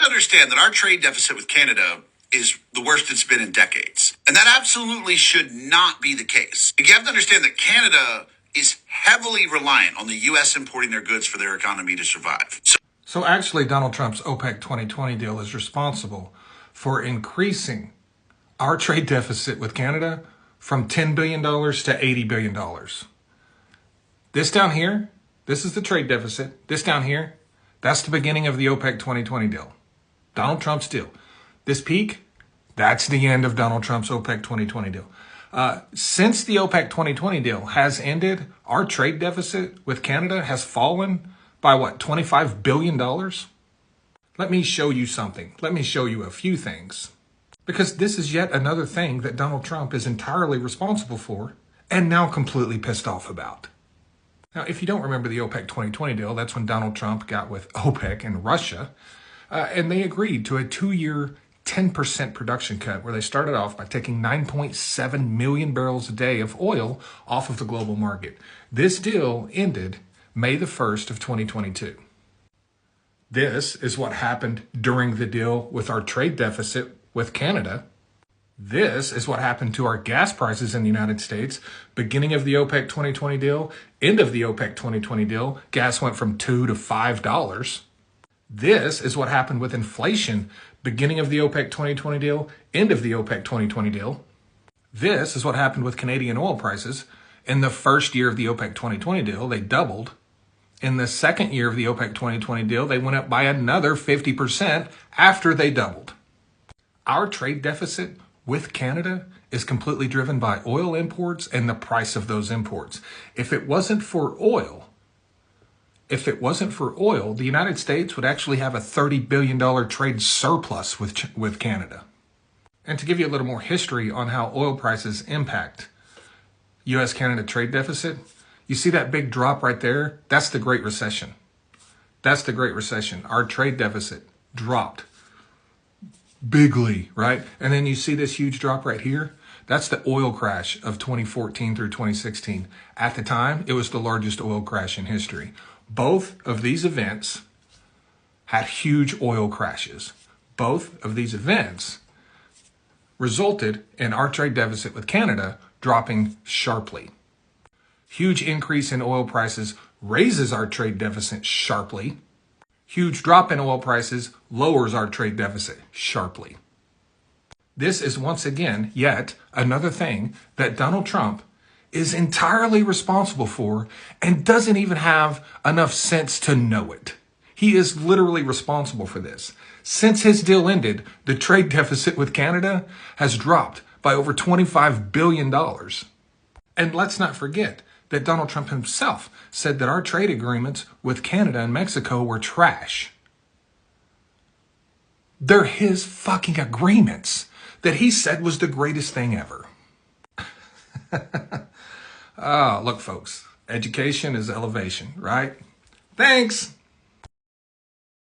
Understand that our trade deficit with Canada is the worst it's been in decades. And that absolutely should not be the case. You have to understand that Canada is heavily reliant on the U.S. importing their goods for their economy to survive. So actually, Donald Trump's OPEC 2020 deal is responsible for increasing our trade deficit with Canada from $10 billion to $80 billion. This down here, this is the trade deficit. This down here, that's the beginning of the OPEC 2020 deal. Donald Trump's deal. This peak, that's the end of Donald Trump's OPEC 2020 deal. Since the OPEC 2020 deal has ended, our trade deficit with Canada has fallen by what, $25 billion? Let me show you something. Let me show you a few things. Because this is yet another thing that Donald Trump is entirely responsible for and now completely pissed off about. Now, if you don't remember the OPEC 2020 deal, that's when Donald Trump got with OPEC and Russia, and they agreed to a 2-year 10% production cut where they started off by taking 9.7 million barrels a day of oil off of the global market. This deal ended May the 1st of 2022. This is what happened during the deal with our trade deficit with Canada. This is what happened to our gas prices in the United States. Beginning of the OPEC 2020 deal, end of the OPEC 2020 deal, gas went from $2 to $5. This is what happened with inflation. Beginning of the OPEC 2020 deal, end of the OPEC 2020 deal. This is what happened with Canadian oil prices. In the first year of the OPEC 2020 deal, they doubled. In the second year of the OPEC 2020 deal, they went up by another 50% after they doubled. Our trade deficit with Canada is completely driven by oil imports and the price of those imports. If it wasn't for oil, the United States would actually have a $30 billion trade surplus with Canada. And to give you a little more history on how oil prices impact U.S.-Canada trade deficit, you see that big drop right there? That's the Great Recession. That's the Great Recession. Our trade deficit dropped bigly, right? And then you see this huge drop right here. That's the oil crash of 2014 through 2016. At the time, it was the largest oil crash in history. Both of these events had huge oil crashes. Both of these events resulted in our trade deficit with Canada dropping sharply. Huge increase in oil prices raises our trade deficit sharply. Huge drop in oil prices lowers our trade deficit sharply. This is once again yet another thing that Donald Trump is entirely responsible for and doesn't even have enough sense to know it. He is literally responsible for this. Since his deal ended, the trade deficit with Canada has dropped by over $25 billion. And let's not forget that Donald Trump himself said that our trade agreements with Canada and Mexico were trash. They're his fucking agreements that he said was the greatest thing ever. Look, folks, education is elevation, right? Thanks.